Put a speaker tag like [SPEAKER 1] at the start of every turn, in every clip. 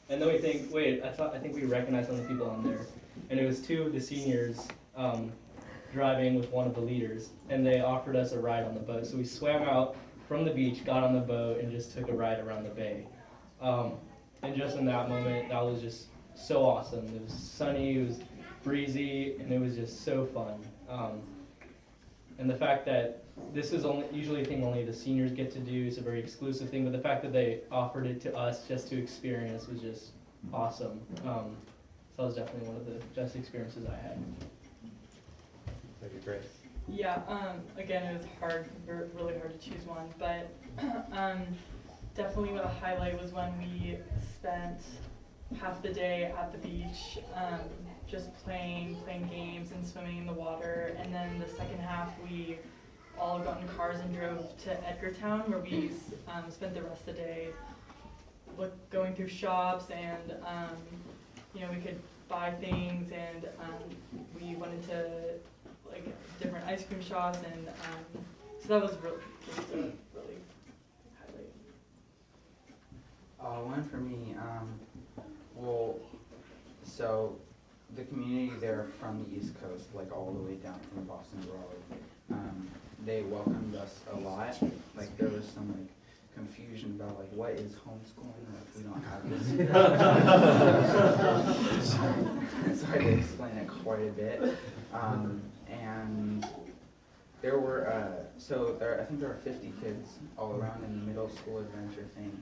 [SPEAKER 1] And then we think, wait, I think we recognized some of the people on there. And it was two of the seniors driving with one of the leaders, and they offered us a ride on the boat. So we swam out from the beach, got on the boat, and just took a ride around the bay. And just in that moment, that was just so awesome. It was sunny, it was breezy, and it was just so fun. And the fact that this is usually a thing only the seniors get to do, it's a very exclusive thing, but the fact that they offered it to us just to experience was just awesome. So that was definitely one of the best experiences I had.
[SPEAKER 2] Thank you, Grace.
[SPEAKER 3] Yeah, again, it was really hard to choose one, but definitely a highlight was when we spent half the day at the beach, just playing games and swimming in the water, and then the second half we all got in cars and drove to Edgartown, where we spent the rest of the day going through shops, and we could buy things, and we went into like different ice cream shops, and so that was really highlight.
[SPEAKER 4] One for me, so the community there from the East Coast, like all the way down from Boston to Raleigh, they welcomed us a lot. Like there was some like confusion about like what is homeschooling, like we don't have this. So I had to explain it quite a bit. And there were, I think there were 50 kids all around in the middle school adventure thing,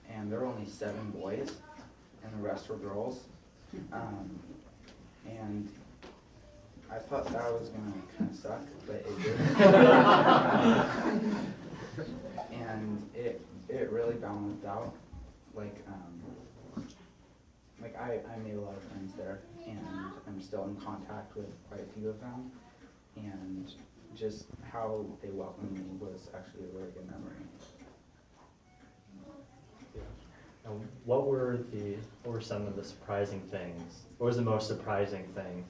[SPEAKER 4] and there were only 7 boys, and the rest were girls. And I thought that was gonna kind of suck, but it didn't. And it really balanced out. I made a lot of friends there, and I'm still in contact with quite a few of them. And just how they welcomed me was actually a really good memory.
[SPEAKER 2] And what were some of the surprising things? What was the most surprising thing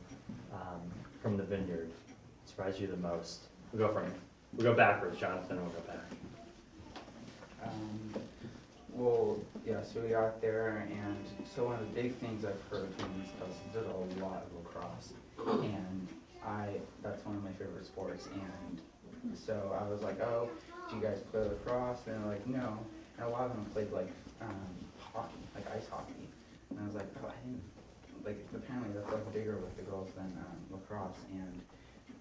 [SPEAKER 2] from the vineyard? Surprised you the most? We'll go backwards, Jonathan, and we'll go back.
[SPEAKER 4] So we got there, and so one of the big things I've heard from these coasts is there's a lot of lacrosse, and that's one of my favorite sports, and so I was like, oh, do you guys play lacrosse? And they're like, no, and a lot of them played like hockey, like ice hockey, and I was like, oh, I didn't, like apparently that's like bigger with the girls than lacrosse, and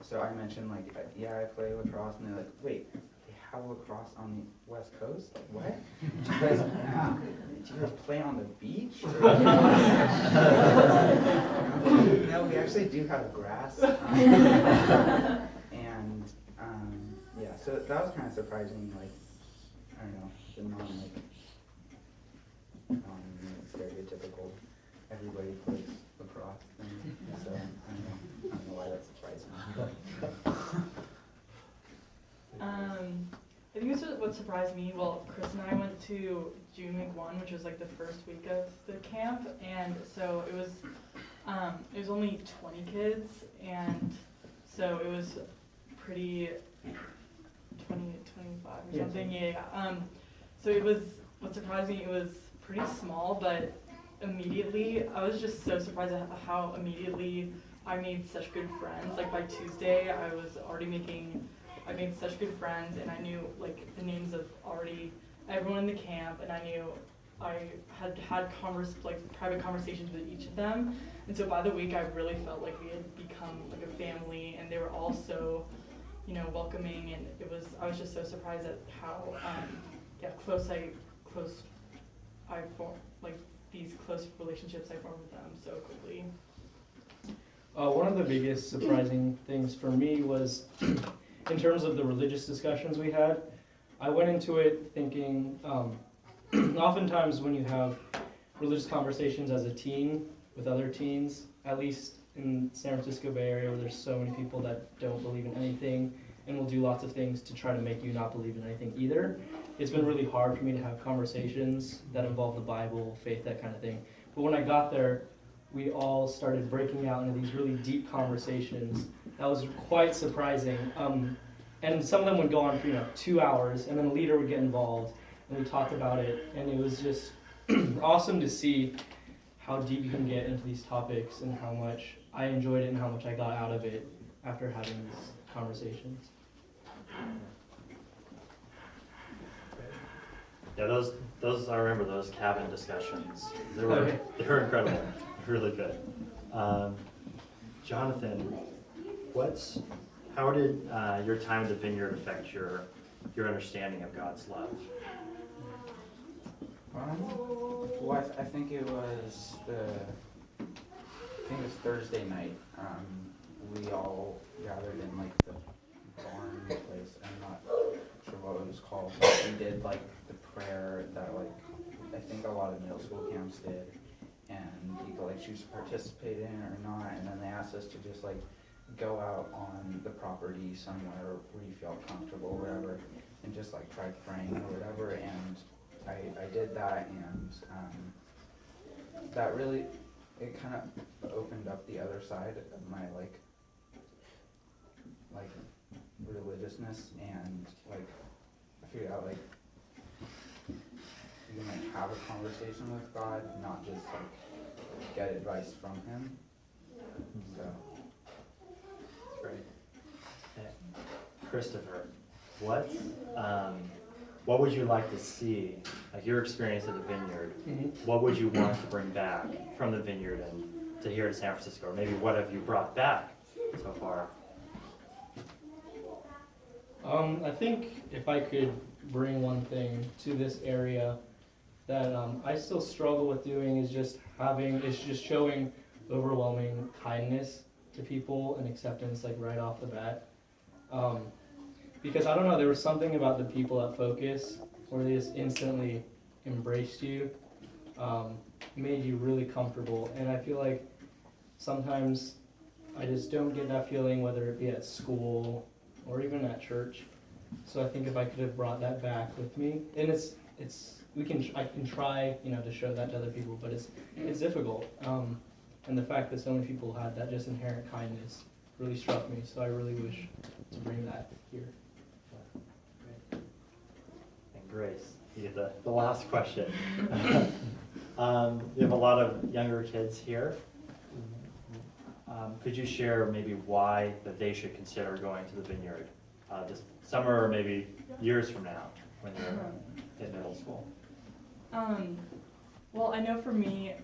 [SPEAKER 4] so I mentioned like, yeah, I play lacrosse, and they're like, wait, they have lacrosse on the West Coast? Like, what? Do you guys play on the beach? No, we actually do have grass. So that was kind of surprising, like, I don't know, the stereotypical everybody plays lacrosse thing. So I don't know why that surprised me.
[SPEAKER 3] I think what surprised me, well, Chris and I went to June Week 1, which was like the first week of the camp, and so it was only 20 kids, and so it was pretty 20, 25 or something, yeah. So what surprised me, it was pretty small, but immediately, I was just so surprised at how immediately I made such good friends. Like by Tuesday, I made such good friends, and I knew like the names of already everyone in the camp, and I knew I had private conversations with each of them. And so by the week, I really felt like we had become like a family, and they were all so, welcoming, and I was just so surprised at how close I formed, like these close relationships I formed with them so quickly.
[SPEAKER 1] One of the biggest surprising things for me was, in terms of the religious discussions we had, I went into it thinking, oftentimes when you have religious conversations as a teen with other teens, at least in San Francisco Bay Area, where there's so many people that don't believe in anything and will do lots of things to try to make you not believe in anything either, it's been really hard for me to have conversations that involve the Bible, faith, that kind of thing. But when I got there, we all started breaking out into these really deep conversations. That was quite surprising. And some of them would go on for 2 hours, and then a leader would get involved, and we talked about it, and it was just awesome to see. how deep you can get into these topics and how much I enjoyed it and how much I got out of it after having these conversations.
[SPEAKER 2] Yeah, those I remember those cabin discussions. They were
[SPEAKER 1] Okay.
[SPEAKER 2] incredible, really good. Jonathan, how did your time at the Vineyard affect your understanding of God's love?
[SPEAKER 4] Well, I think it was Thursday night. We all gathered in like the barn place. I'm not sure what it was called, but we did like the prayer that like I think a lot of middle school camps did, and you could like choose to participate in it or not. And then they asked us to just like go out on the property somewhere where you felt comfortable, or whatever, and just like try praying or whatever. And I did that, and that really, it kind of opened up the other side of my like religiousness, and like I figured out like you can like have a conversation with God, not just like get advice from Him. So
[SPEAKER 2] That's great. Christopher, what would you like to see, like your experience at the Vineyard, what would you want to bring back from the Vineyard and to here to San Francisco? Or maybe what have you brought back so far?
[SPEAKER 1] I think if I could bring one thing to this area that I still struggle with doing is just showing overwhelming kindness to people and acceptance like right off the bat. Because I don't know, there was something about the people at Focus where they just instantly embraced you, made you really comfortable, and I feel like sometimes I just don't get that feeling, whether it be at school or even at church. So I think if I could have brought that back with me, and I can try, to show that to other people, but it's difficult. And the fact that so many people had that just inherent kindness really struck me. So I really wish to bring that here.
[SPEAKER 2] And Grace, you get the last question. We have a lot of younger kids here. Could you share maybe why that they should consider going to the Vineyard this summer or maybe years from now when they're in middle school?
[SPEAKER 3] Well, I know for me,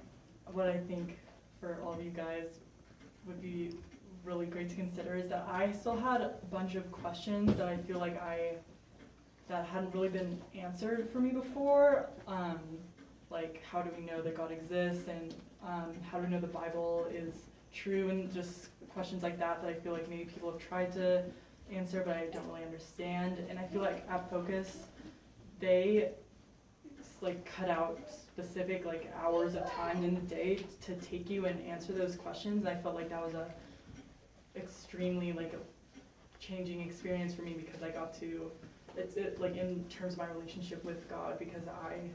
[SPEAKER 3] what I think for all of you guys would be really great to consider is that I still had a bunch of questions that I feel like that hadn't really been answered for me before. Like, how do we know that God exists, and how do we know the Bible is true, and just questions like that I feel like maybe people have tried to answer, but I don't really understand. And I feel like at Focus, they like cut out specific like hours of time in the day to take you and answer those questions. And I felt like that was a extremely like a changing experience for me, because I got to it like in terms of my relationship with God, because I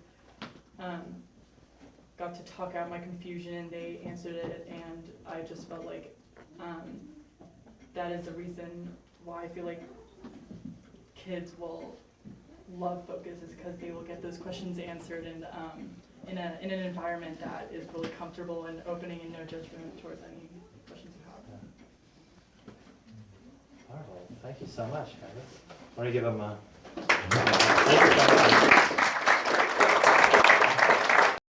[SPEAKER 3] got to talk out my confusion and they answered it, and I just felt like that is the reason why I feel like kids will love Focus, is because they will get those questions answered, and in an environment that is really comfortable and opening and no judgment towards any questions you have.
[SPEAKER 2] All right, thank you so much, guys. Want to give them a thank you so much.